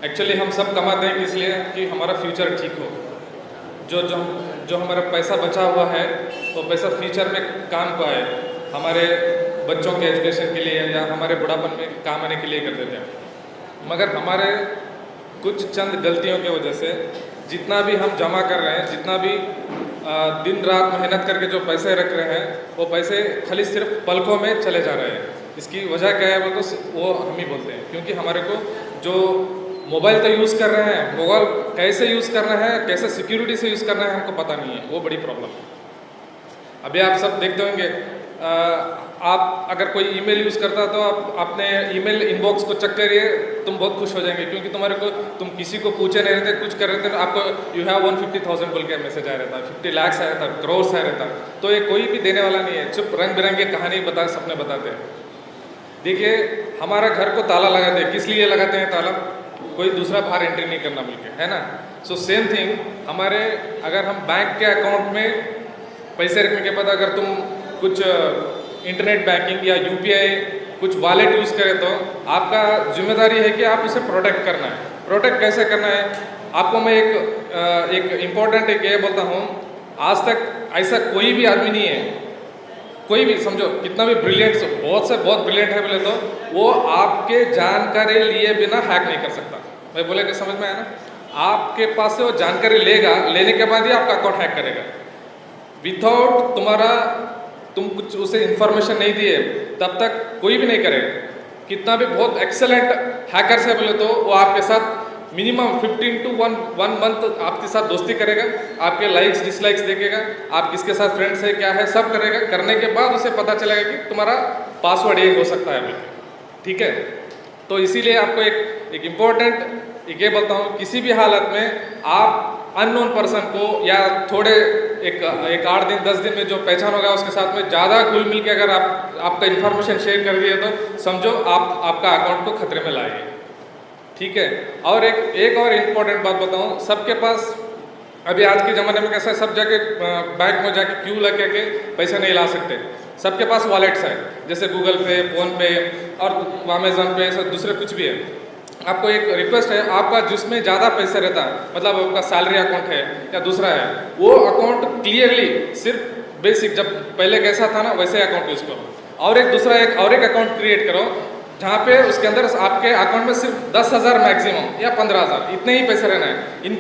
Actually हम सब कमाते हैं किस लिए कि हमारा फ्यूचर ठीक हो। जो जो जो हमारा पैसा बचा हुआ है वो पैसा फ्यूचर में काम को आए, हमारे बच्चों के एजुकेशन के लिए या हमारे बुढ़ापन में काम आने के लिए कर देते हैं। मगर हमारे कुछ चंद गलतियों की वजह से जितना भी हम जमा कर रहे हैं, जितना भी दिन रात मेहनत करके जो पैसे रख रहे हैं, वो पैसे खाली सिर्फ पलकों में चले जा रहे हैं। इसकी वजह क्या है वो हम ही बोलते हैं, क्योंकि हमारे को जो मोबाइल तो यूज़ कर रहे हैं, मोबाइल कैसे यूज़ करना है, कैसे सिक्योरिटी से यूज़ करना है हमको पता नहीं है। वो बड़ी प्रॉब्लम है। अभी आप सब देखते होंगे, आप अगर कोई ईमेल यूज़ करता है तो आप अपने ईमेल इनबॉक्स को चेक करिए, तुम बहुत खुश हो जाएंगे, क्योंकि तुम्हारे को तुम किसी को पूछे नहीं रहते, कुछ कर रहे थे, आपको यू हैव 150,000 बोल के मैसेज आ रहता, 50 लाख आया था, करोड़ आया रहता। तो ये कोई भी देने वाला नहीं है, चुप रंग बिरंगे कहानी बता सपने बताते हैं। देखिए, हमारा घर को ताला लगाते हैं, किस लिए लगाते हैं ताला? कोई दूसरा बाहर एंट्री नहीं करना मिलके, है ना। सो सेम थिंग हमारे, अगर हम बैंक के अकाउंट में पैसे रखने के बाद अगर तुम कुछ इंटरनेट बैंकिंग या यूपीआई कुछ वॉलेट यूज़ करें तो आपका जिम्मेदारी है कि आप उसे प्रोटेक्ट करना है। प्रोटेक्ट कैसे करना है आपको मैं एक इम्पोर्टेंट एक ये बोलता हूँ, आज तक ऐसा कोई भी आदमी नहीं है, कोई भी समझो कितना भी ब्रिलियंट, बहुत से बहुत ब्रिलियंट है बोले तो वो आपके जानकारी लिए बिना हैक नहीं कर सकता। मैं बोले कि समझ में आया ना? आपके पास से वो जानकारी लेगा, लेने के बाद ही आपका अकाउंट हैक करेगा। विथआउट तुम कुछ उसे इंफॉर्मेशन नहीं दिए तब तक कोई भी नहीं करेगा। कितना भी बहुत एक्सेलेंट हैकर्स है बोले तो वो आपके साथ मिनिमम 15 to 1 मंथ आपके साथ दोस्ती करेगा, आपके लाइक्स डिसलाइक्स देखेगा, आप किसके साथ फ्रेंड्स है क्या है सब करेगा। करने के बाद उसे पता चलेगा कि तुम्हारा पासवर्ड ये हो सकता है बोल के, ठीक है। तो इसीलिए आपको एक इम्पोर्टेंट ये बोलता हूँ, किसी भी हालत में आप अननोन पर्सन को या थोड़े एक 8 दिन 10 दिन में जो पहचान होगा उसके साथ में ज़्यादा घुल मिल के अगर आपका इन्फॉर्मेशन शेयर कर दिए तो समझो आपका अकाउंट को खतरे में लाएंगे, ठीक है। और एक और इम्पोर्टेंट बात बताऊँ, सबके पास अभी आज के ज़माने में कैसा है, सब जगह बैंक में जाके क्यू लगा के पैसे नहीं ला सकते। सबके पास वॉलेट्स है, जैसे गूगल पे, फ़ोन पे और अमेजन पे, सब दूसरे कुछ भी है। आपको एक रिक्वेस्ट है, आपका जिसमें ज़्यादा पैसे रहता है, मतलब आपका सैलरी अकाउंट है या दूसरा है, वो अकाउंट क्लियरली सिर्फ बेसिक जब पहले कैसा था ना वैसे अकाउंट यूज़ करो। और एक अकाउंट क्रिएट करो जहाँ पे उसके अंदर आपके अकाउंट में सिर्फ 10,000 मैक्सिमम या 15,000 इतने ही पैसे रहना है। इन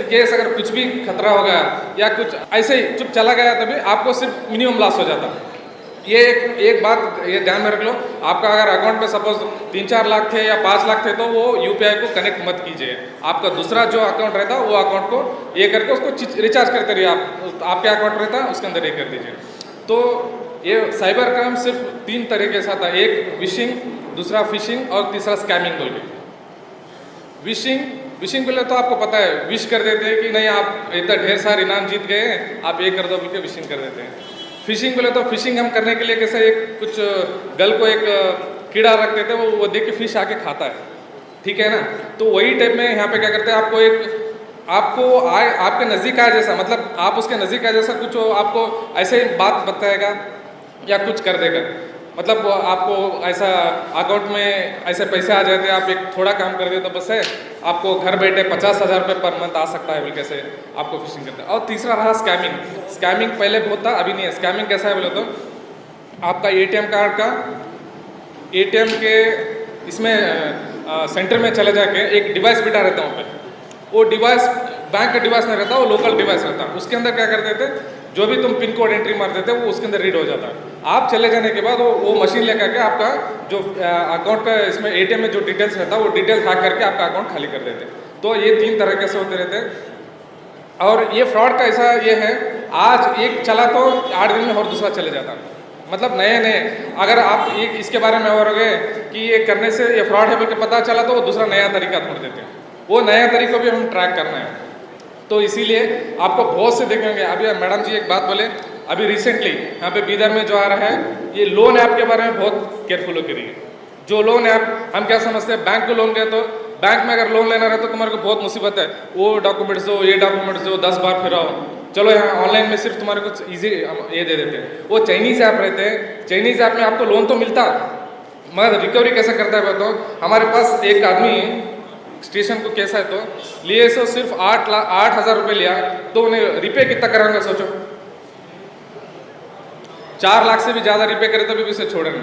केस अगर कुछ भी खतरा हो गया या कुछ ऐसे ही चुप चला गया तभी आपको सिर्फ मिनिमम लॉस हो जाता। ये एक बात ये ध्यान में रख लो, आपका अगर अकाउंट में सपोज 3-4 लाख थे या 5 लाख थे तो वो यूपीआई को कनेक्ट मत कीजिए। आपका दूसरा जो अकाउंट रहता है वो अकाउंट को ये करके उसको रिचार्ज करते रहिए। आपके अकाउंट रहता है उसके अंदर ये कर दीजिए। तो ये साइबर क्राइम सिर्फ 3 तरीके से आता है, एक विशिंग, दूसरा फिशिंग और तीसरा स्कैमिंग बोल के। विशिंग बोले तो आपको पता है, विश कर देते हैं कि नहीं आप इतना ढेर सारे इनाम जीत गए, आप ये कर दो बोल के विशिंग कर देते हैं। फिशिंग बोले तो फिशिंग हम करने के लिए कैसे एक कुछ गल को एक कीड़ा रख देते हैं, वो देख के फिश आके खाता है, ठीक है ना। तो वही टाइप में यहाँ पे क्या करते हैं, आपको आपके नज़दीक आए जैसा, मतलब आप उसके नज़दीक आए जैसा कुछ आपको ऐसे ही बात बताएगा या कुछ कर देगा। मतलब आपको ऐसा अकाउंट में ऐसे पैसे आ जाते हैं, आप एक थोड़ा काम कर दे तो बस है आपको घर बैठे 50,000 रुपये पर मंथ आ सकता है बोल कैसे आपको फिशिंग करते हैं। और तीसरा रहा स्कैमिंग पहले बहुत था, अभी नहीं है। स्कैमिंग कैसा है बोले तो आपका एटीएम कार्ड का एटीएम के इसमें सेंटर में चले जाके एक डिवाइस बिठा रहता है वहाँ पे। वो डिवाइस बैंक का डिवाइस नहीं रहता, वो लोकल डिवाइस रहता है। उसके अंदर क्या करते थे, जो भी तुम पिन कोड एंट्री मार देते वो उसके अंदर रीड हो जाता है। आप चले जाने के बाद वो मशीन लेकर के आपका जो अकाउंट का इसमें एटीएम में जो डिटेल्स रहता है वो डिटेल्स हैक करके आपका अकाउंट खाली कर देते। तो ये 3 तरह से होते रहते हैं। और ये फ्रॉड का ऐसा ये है, आज एक चला तो 8 दिन में और दूसरा चले जाता है। मतलब नए अगर आप इसके बारे में और गए कि ये करने से ये फ्रॉड है बोल के पता चला तो वो दूसरा नया तरीका ढूंढ देते हैं। वो नया तरीका भी हम ट्रैक करना है। तो इसीलिए आपको बहुत से देखेंगे। अभी मैडम जी एक बात बोले, अभी रिसेंटली यहाँ पे बीदर में जो आ रहा है, ये लोन ऐप के बारे में बहुत केयरफुल होकर रहिए। जो लोन ऐप हम क्या समझते हैं, बैंक को लोन गए तो बैंक में अगर लोन लेना रहे तो तुम्हारे को बहुत मुसीबत है, वो डॉक्यूमेंट्स दो, ये डॉक्यूमेंट्स दो, 10 बार फिराओ। चलो यहाँ ऑनलाइन में सिर्फ तुम्हारे कुछ ईजी ये दे देते हैं। वो चाइनीज़ ऐप रहते हैं, चाइनीज़ ऐप में आपको लोन तो मिलता, मगर रिकवरी कैसे करता है बताओ। हमारे पास एक आदमी स्टेशन को केस है तो लिए सो सिर्फ 8,000 रुपये लिया, तो उन्हें रिपे कितना कराऊंगा सोचो। 4 लाख से भी ज़्यादा रिपे करे तभी भी उसे छोड़ेंगे।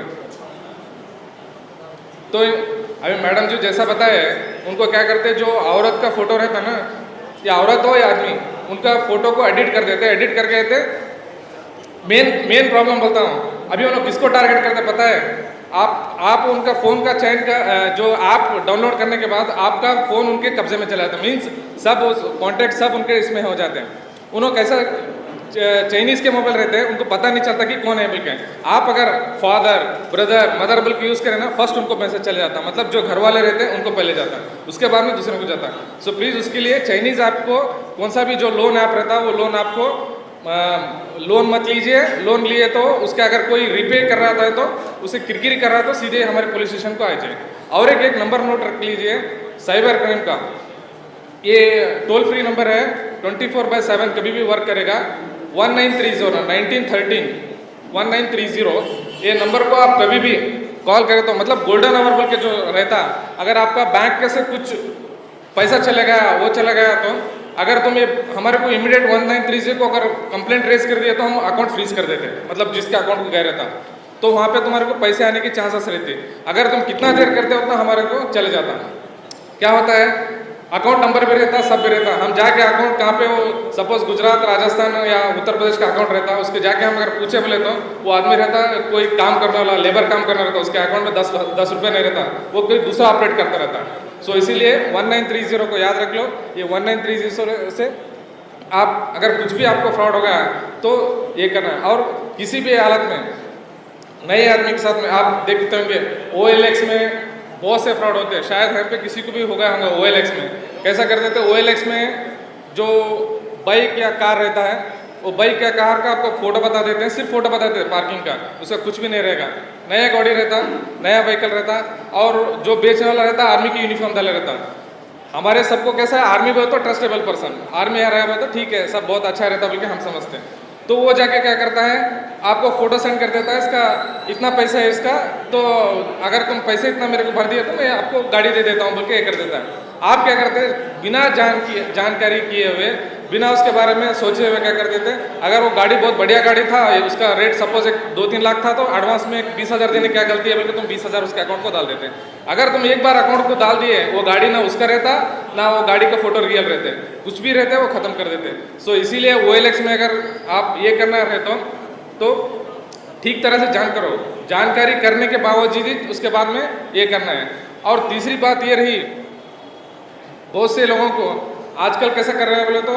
तो अभी मैडम जो जैसा बताए उनको क्या करते हैं, जो औरत का फोटो रहता है ना, या औरत हो या आदमी, उनका फोटो को एडिट कर देते, एडिट करके देते। मेन प्रॉब्लम बोलता हूँ, अभी उन्होंने किसको टारगेट करते पता है? आप उनका फ़ोन का चयन का जो ऐप डाउनलोड करने के बाद आपका फ़ोन उनके कब्जे में चला जाता है, मीन्स सब कॉन्टैक्ट सब उनके इसमें हो जाते हैं। उन्होंने कैसा चाइनीज़ के मोबाइल रहते हैं, उनको पता नहीं चलता कि कौन है बोल के। आप अगर फादर ब्रदर मदर बोल के यूज़ करें ना, फर्स्ट उनको मैसेज चले जाता है, मतलब जो घर वाले रहते हैं उनको पहले जाता है, उसके बाद में दूसरे को जाता है। सो प्लीज़ उसके लिए चाइनीज़ ऐप को, कौन सा भी जो लोन ऐप रहता है वो लोन ऐप को लोन मत लीजिए। लोन लिए तो उसके अगर कोई रिपे कर रहा था तो उसे किरकिरी कर रहा तो सीधे हमारे पुलिस स्टेशन को आ जाए। और एक नंबर नोट रख लीजिए साइबर क्राइम का, ये टोल फ्री नंबर है, 24/7 कभी भी वर्क करेगा। 1930 1930 ये नंबर को आप कभी भी कॉल करें तो, मतलब गोल्डन आवर बोल के जो रहता, अगर आपका बैंक के से कुछ पैसा चले गया, वो चला गया, तो अगर तुम ये हमारे को इमीडिएट 1930 को अगर कंप्लेंट रेज कर दिए तो हम अकाउंट फ्रीज कर देते, मतलब जिसके अकाउंट को गया रहता, तो वहाँ पे तुम्हारे को पैसे आने की चांसेस रहती। अगर तुम कितना देर करते हो उतना हमारे को चले जाता। क्या होता है, अकाउंट नंबर भी रहता, सब भी रहता, हम जाके अकाउंट कहाँ पे हो, सपोज गुजरात राजस्थान या उत्तर प्रदेश का अकाउंट रहता है, उसके जाके हम अगर पूछे बोले तो वो आदमी रहता कोई काम करने वाला, लेबर काम करना रहता, उसके अकाउंट में 10 रुपये नहीं रहता, वो कोई दूसरा ऑपरेट करता रहता। सो इसीलिए 1930 को याद रख लो। ये 1930 से आप अगर कुछ भी आपको फ्रॉड हो गया तो ये करना है। और किसी भी हालत में नए आदमी के साथ में आप देखते होंगे OLX में बहुत से फ्रॉड होते हैं, शायद यहाँ पे किसी को भी हो गया होगा। OLX में कैसा कर देते हैं, OLX में जो बाइक या कार रहता है, वो बाइक या कार का आपको फोटो बता देते हैं, सिर्फ फोटो बताते हैं पार्किंग का, उसका कुछ भी नहीं रहेगा। नया गाड़ी रहता, नया व्हीकल रहता, और जो बेचने वाला रहता आर्मी की यूनिफॉर्म डाले रहता। हमारे सबको कैसा है, आर्मी बोले तो ट्रस्टेबल पर्सन, आर्मी आ रहा है तो ठीक है, सब बहुत अच्छा रहता बोल के हम समझते हैं। तो वो जाके क्या करता है, आपको फोटो सेंड कर देता है, इसका इतना पैसा है इसका, तो अगर तुम पैसे इतना मेरे को भर दिया तो मैं आपको गाड़ी दे देता हूँ बोल के ये कर देता है। आप क्या करते हैं, बिना जानकारी किए हुए, बिना उसके बारे में सोचे हुए क्या कर देते हैं, अगर वो गाड़ी बहुत बढ़िया गाड़ी था, उसका रेट सपोज 2-3 लाख था, तो एडवांस में 20,000 देने क्या गलती है बोल के तुम 20,000 उसके अकाउंट को डाल देते हैं। अगर तुम एक बार अकाउंट को डाल दिए, वो गाड़ी ना उसका रहता ना वो गाड़ी का फोटो रियल रहते, कुछ भी रहते वो खत्म कर देते। सो इसीलिए OLX में अगर आप ये करना है तो ठीक तरह से जानकारी करने के बावजूद ही उसके बाद में ये करना है। और तीसरी बात ये रही, बहुत से लोगों को आजकल कैसे कर रहे हैं बोले तो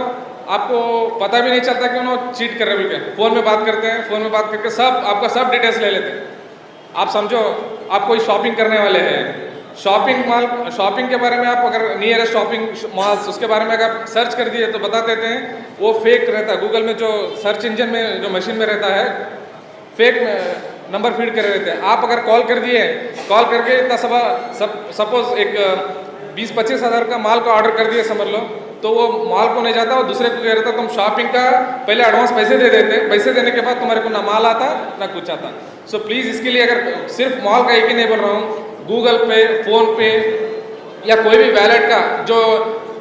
आपको पता भी नहीं चलता कि उन्होंने चीट कर रहे हैं बोल के। फ़ोन में बात करते हैं, फ़ोन में बात करके सब आपका सब डिटेल्स ले लेते हैं। आप समझो आप कोई शॉपिंग करने वाले हैं, शॉपिंग के बारे में आप अगर नियरेस्ट शॉपिंग मॉल्स उसके बारे में अगर सर्च कर दिए तो बता देते हैं वो फेक रहता है। गूगल में जो सर्च इंजन में जो मशीन में रहता है, फेक नंबर फीड कर रहते हैं। आप अगर कॉल कर दिए, कॉल करके इतना सपोज एक 20-25 हज़ार का माल का ऑर्डर कर दिए समझ लो, तो वो माल को नहीं जाता और दूसरे को कह रहता तुम शॉपिंग का पहले एडवांस पैसे दे देते, पैसे देने के बाद तुम्हारे को ना माल आता ना कुछ आता। सो प्लीज़ इसके लिए अगर सिर्फ मॉल का एक ही नहीं बोल रहा हूँ, गूगल पे, फ़ोन पे या कोई भी वैलेट का जो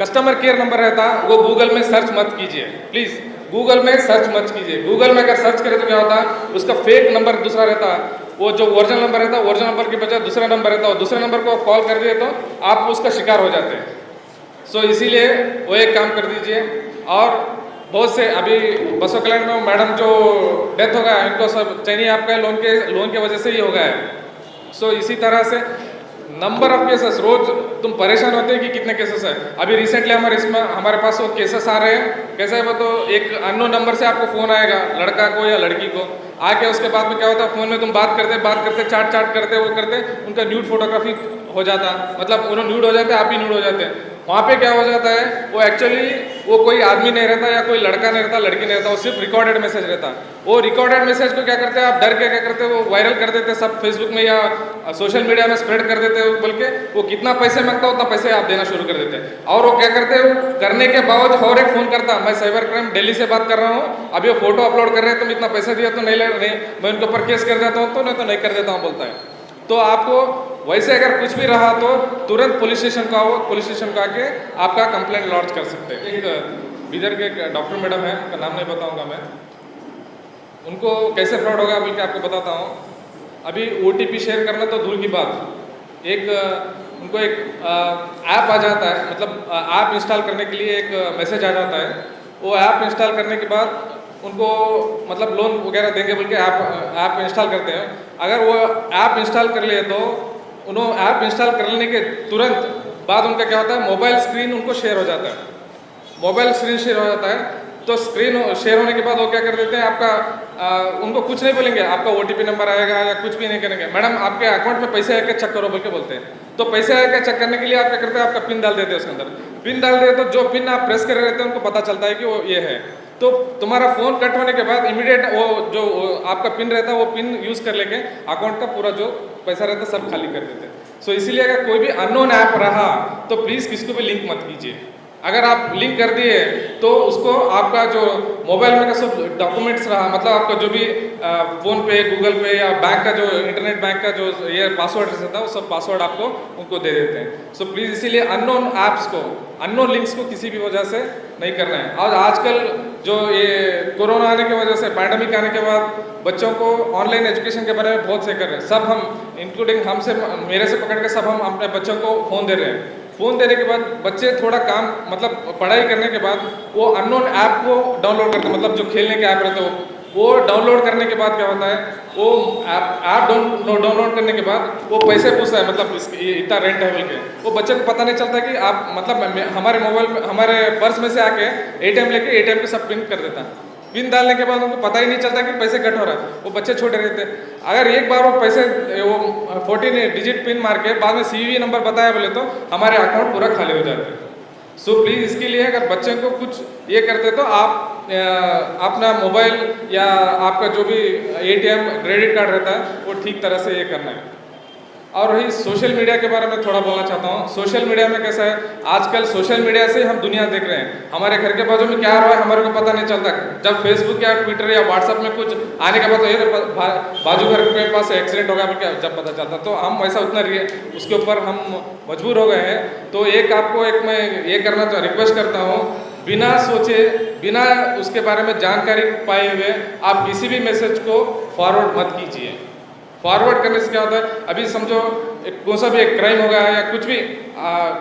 कस्टमर केयर नंबर रहता वो गूगल में सर्च मत कीजिए, प्लीज़ गूगल में सर्च मत कीजिए। गूगल में अगर सर्च करें तो क्या होता है, उसका फेक नंबर दूसरा रहता है, वो जो ओरिजिनल नंबर रहता है ओरिजिनल नंबर के बजाय दूसरा नंबर रहता है, और दूसरे नंबर को कॉल कर दिए तो आप उसका शिकार हो जाते हैं। सो इसीलिए वो एक काम कर दीजिए। और बहुत से अभी बसों कल्याण में मैडम जो डेथ हो गया इनको सब चाहिए आपका लोन के वजह से ही हो गया है। सो इसी तरह से नंबर ऑफ केसेस, रोज तुम परेशान होते हैं कि कितने केसेस है। अभी रिसेंटली हमारे पास वो केसेस आ रहे हैं। कैसे है वो, तो एक अननोन नंबर से आपको फ़ोन आएगा, लड़का को या लड़की को आके, उसके बाद में क्या होता है फ़ोन में तुम बात करते चाट करते वो करते उनका न्यूड फोटोग्राफी हो जाता, मतलब उन्होंने न्यूड हो जाते हैं, आप भी न्यूड हो जाते हैं। वहाँ पे क्या हो जाता है, वो एक्चुअली वो कोई आदमी नहीं रहता या कोई लड़का नहीं रहता, लड़की नहीं रहता, वो सिर्फ रिकॉर्डेड मैसेज रहता। वो रिकॉर्डेड मैसेज को क्या करते हैं आप डर के क्या करते हैं, वो वायरल कर देते हैं सब फेसबुक में या सोशल मीडिया में स्प्रेड कर देते हैं, बोल के वो कितना पैसे मांगता है उतना पैसे आप देना शुरू कर देते हैं। और वो क्या करते हैं, वो करने के बावजूद और एक फ़ोन करता, मैं साइबर क्राइम दिल्ली से बात कर रहा हूँ, अभी वो फोटो अपलोड कर रहे हैं, तुम इतना पैसा दिया तो नहीं, मैं उनके ऊपर केस कर देता हूँ, तो नहीं कर देता हूँ बोलता है। तो आपको वैसे अगर कुछ भी रहा तो तुरंत पुलिस स्टेशन का हो, पुलिस स्टेशन का आके आपका कंप्लेंट लॉन्च कर सकते हैं। एक बीदर के एक डॉक्टर मैडम है, उनका नाम नहीं बताऊंगा मैं, उनको कैसे फ्रॉड होगा बल्कि आपको बताता हूँ। अभी OTP शेयर करना तो दूर की बात, उनको एक ऐप आ जाता है, मतलब ऐप इंस्टॉल करने के लिए एक मैसेज आ जाता है। वो ऐप इंस्टॉल करने के बाद उनको मतलब लोन वगैरह देंगे बोल के ऐप इंस्टॉल करते हैं। अगर वो ऐप इंस्टॉल कर लिए तो उन्होंने ऐप इंस्टॉल कर लेने के तुरंत बाद उनका क्या होता है, मोबाइल स्क्रीन उनको शेयर हो जाता है। मोबाइल स्क्रीन शेयर हो जाता है तो स्क्रीन शेयर होने के बाद वो क्या कर देते हैं, आपका उनको कुछ नहीं बोलेंगे, आपका OTP नंबर आएगा या कुछ भी नहीं करेंगे। मैडम आपके अकाउंट में पैसे आके चेक करो बोल के बोलते हैं। तो पैसे आके चेक करने के लिए आप क्या करते हैं, आपका पिन डाल देते हैं उसके अंदर। पिन डाल दिए तो जो पिन आप प्रेस कर रहे थे उनको पता चलता है कि वो ये है। तो तुम्हारा फ़ोन कट होने के बाद इमीडिएट वो जो आपका पिन रहता है वो पिन यूज़ कर लेके अकाउंट का पूरा जो पैसा रहता है सब खाली कर देते हैं। सो इसीलिए अगर कोई भी अननोन ऐप रहा तो प्लीज़ किसको भी लिंक मत कीजिए। अगर आप लिंक कर दिए तो उसको आपका जो मोबाइल में का सब डॉक्यूमेंट्स रहा, मतलब आपका जो भी फ़ोन पे, गूगल पे या बैंक का जो इंटरनेट बैंक का जो ये पासवर्ड रहता है वो सब पासवर्ड आपको उनको दे देते हैं। सो प्लीज़ इसीलिए अननोन ऐप्स को, अननोन लिंक्स को किसी भी वजह से नहीं करना है। और आजकल जो ये कोरोना आने की वजह से, पैंडमिक आने के बाद बच्चों को ऑनलाइन एजुकेशन के बारे में बहुत से कर रहे हैं। सब हम इंक्लूडिंग हमसे, मेरे से पकड़ के सब हम अपने बच्चों को फ़ोन दे रहे हैं। फ़ोन देने के बाद बच्चे थोड़ा काम मतलब पढ़ाई करने के बाद वो अननोन ऐप को डाउनलोड करते हैं, मतलब जो खेलने के ऐप रहते हैं वो डाउनलोड करने के बाद क्या होता है, वो ऐप डाउनलोड करने के बाद वो पैसे पूछता है, मतलब इतना रेंट है बोल के। वो बच्चे को पता नहीं चलता कि आप मतलब हमारे मोबाइल में, हमारे पर्स में से आके ATM लेके ATM पे सब पिन कर देता है। पिन डालने के बाद उनको पता ही नहीं चलता कि पैसे कट हो रहा है। वो बच्चे छोटे रहते हैं, अगर एक बार वो पैसे वो 14 डिजिट पिन मार के बाद में CVV नंबर बताया बोले तो हमारे अकाउंट पूरा खाली हो जाते हैं। सो प्लीज़ इसके लिए अगर बच्चे को कुछ ये करते तो आप अपना मोबाइल या आपका जो भी ATM क्रेडिट कार्ड रहता है वो ठीक तरह से ये करना है। और वही सोशल मीडिया के बारे में थोड़ा बोलना चाहता हूँ। सोशल मीडिया में कैसा है, आजकल सोशल मीडिया से हम दुनिया देख रहे हैं। हमारे घर के बाजू में क्या हो रहा है हमारे को पता नहीं चलता। जब फेसबुक या ट्विटर या व्हाट्सएप में कुछ आने के बाद तो ये बाजू घर के पास एक्सीडेंट हो गया बोल के जब पता चलता, तो हम वैसा उतना उसके ऊपर हम मजबूर हो गए हैं। तो एक आपको मैं ये करना रिक्वेस्ट करता हूँ, बिना सोचे, बिना उसके बारे में जानकारी पाए हुए आप किसी भी मैसेज को फॉरवर्ड मत कीजिए। फॉरवर्ड करने से क्या होता है, अभी समझो कौन सा भी एक क्राइम हो गया है या कुछ भी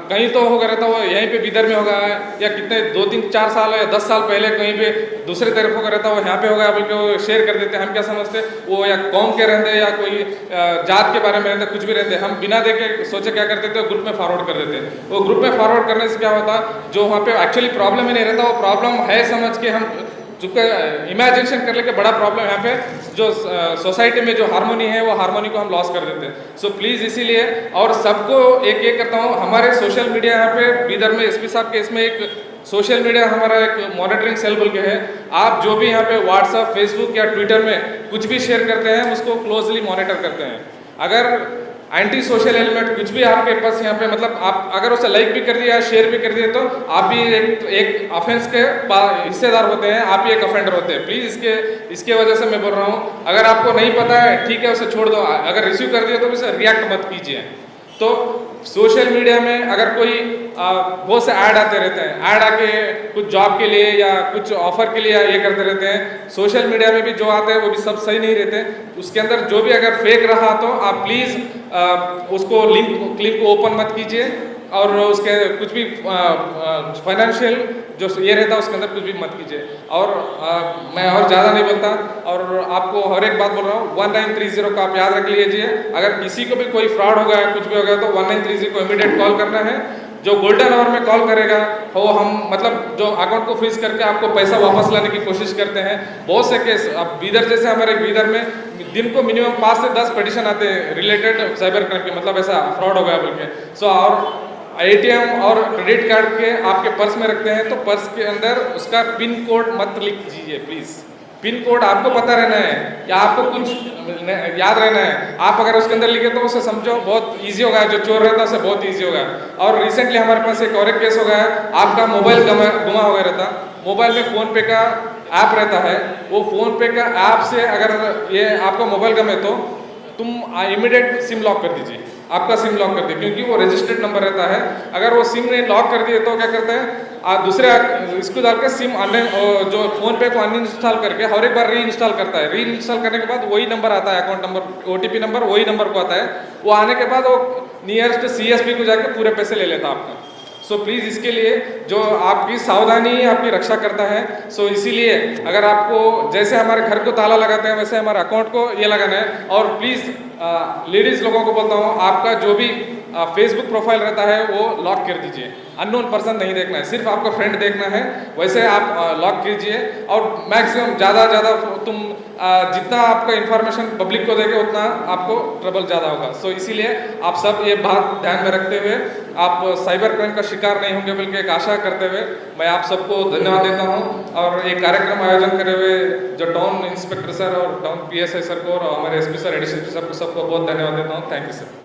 कहीं तो हो गया रहता है, वो यहीं पे बीदर में हो गया है, या कितने 2-3-4 साल या 10 साल पहले कहीं पे दूसरे तरफ हो गया रहता है, वो यहाँ पे हो गया बोल के वो शेयर कर देते हैं। हम क्या समझते वो या कौम के रहते या कोई जात के बारे में रहते, कुछ भी रहते, हम बिना देखे सोचे क्या करते थे, ग्रुप में फॉरवर्ड कर देते हैं। वो ग्रुप में फॉरवर्ड करने से क्या होता, जो वहाँ पे एक्चुअली प्रॉब्लम ही नहीं रहता, वो प्रॉब्लम है समझ के हम चूँकि इमेजिनेशन कर लेके बड़ा प्रॉब्लम यहाँ पे जो सोसाइटी में जो हार्मोनी है वो हार्मोनी को हम लॉस कर देते हैं। सो प्लीज़ इसीलिए, और सबको एक ये करता हूँ, हमारे सोशल मीडिया यहाँ पे बीदर में SP साहब के इसमें एक सोशल मीडिया हमारा एक मॉनिटरिंग सेल बोल के है। आप जो भी यहाँ पे व्हाट्सअप, फेसबुक या ट्विटर में कुछ भी शेयर करते हैं उसको क्लोजली मॉनिटर करते हैं। अगर एंटी सोशल एलिमेंट कुछ भी आपके पास यहाँ पे, मतलब आप अगर उसे लाइक भी कर दिया, शेयर भी कर दिए, तो आप भी एक ऑफेंस के हिस्सेदार होते हैं, आप भी एक ऑफेंडर होते हैं। प्लीज़ इसके वजह से मैं बोल रहा हूँ, अगर आपको नहीं पता है ठीक है उसे छोड़ दो, अगर रिसीव कर दिया तो उसे रिएक्ट मत कीजिए। तो सोशल मीडिया में अगर कोई बहुत से ऐड आते रहते हैं, ऐड आके कुछ जॉब के लिए या कुछ ऑफर के लिए ये करते रहते हैं। सोशल मीडिया में भी जो आते हैं वो भी सब सही नहीं रहते, उसके अंदर जो भी अगर फेक रहा तो आप प्लीज़ उसको लिंक को ओपन मत कीजिए, और उसके कुछ भी फाइनेंशियल जो ये रहता है उसके अंदर कुछ भी मत कीजिए। और मैं और ज़्यादा नहीं बोलता, और आपको हर एक बात बोल रहा हूँ, 1930 को आप याद रख लीजिए। अगर किसी को भी कोई फ्रॉड हो गया, कुछ भी हो गया, तो 1930 को इमीडिएट कॉल करना है। जो गोल्डन आवर में कॉल करेगा वो हम मतलब जो अकाउंट को फ्रीज करके आपको पैसा वापस लाने की कोशिश करते हैं। बहुत से केस, अब बीदर जैसे हमारे बीदर में दिन को मिनिमम 5 से 10 पिटीशन आते हैं रिलेटेड साइबर क्राइम के, मतलब ऐसा फ्रॉड हो गया बोल के। सो और ATM और क्रेडिट कार्ड के आपके पर्स में रखते हैं, तो पर्स के अंदर उसका पिन कोड मत लिख दीजिए प्लीज़। पिन कोड आपको पता रहना है या आपको कुछ याद रहना है। आप अगर उसके अंदर लिखे तो उसे समझो बहुत इजी होगा, जो चोर रहता है उसे बहुत इजी होगा। और रिसेंटली हमारे पास एक और एक केस हो गया है, आपका मोबाइल गुमा हो गया रहता, मोबाइल में फ़ोन पे का ऐप रहता है, वो फ़ोन पे का ऐप से अगर ये आपका मोबाइल गमे तो तुम इमीडिएट सिम लॉक कर दीजिए, आपका सिम लॉक कर दीजिए, क्योंकि वो रजिस्टर्ड नंबर रहता है। अगर वो सिम ने लॉक कर दिए तो क्या करते हैं, दूसरे इसको डाल के सिम जो फ़ोन पे को अनइंस्टॉल करके हर एक बार री इंस्टॉल करता है। री इंस्टॉल करने के बाद वही नंबर आता है, अकाउंट नंबर, OTP नंबर वही नंबर को आता है। वो आने के बाद वो नियरेस्ट CSP को जाकर पूरे पैसे ले लेता है आपका। सो प्लीज़ इसके लिए जो आपकी सावधानी ही आपकी रक्षा करता है। सो इसीलिए अगर आपको जैसे हमारे घर को ताला लगाते हैं वैसे हमारे अकाउंट को ये लगाना है। और प्लीज़ लेडीज़ लोगों को बोलता हूँ, आपका जो भी फेसबुक प्रोफाइल रहता है वो लॉक कर दीजिए। अननोन पर्सन नहीं देखना है, सिर्फ आपका फ्रेंड देखना है, वैसे आप लॉक कीजिए। और मैक्सिमम ज़्यादा तुम जितना आपका इन्फॉर्मेशन पब्लिक को देंगे उतना आपको ट्रबल ज़्यादा होगा। सो इसीलिए आप सब ये बात ध्यान में रखते हुए आप साइबर क्राइम का शिकार नहीं होंगे, बल्कि एक आशा करते हुए मैं आप सबको धन्यवाद देता हूँ। और ये कार्यक्रम आयोजन करे हुए जो टाउन इंस्पेक्टर सर और टाउन PSI सर को और हमारे SP सर, ADCP सर को सबको बहुत धन्यवाद देता हूँ। Thank you sir.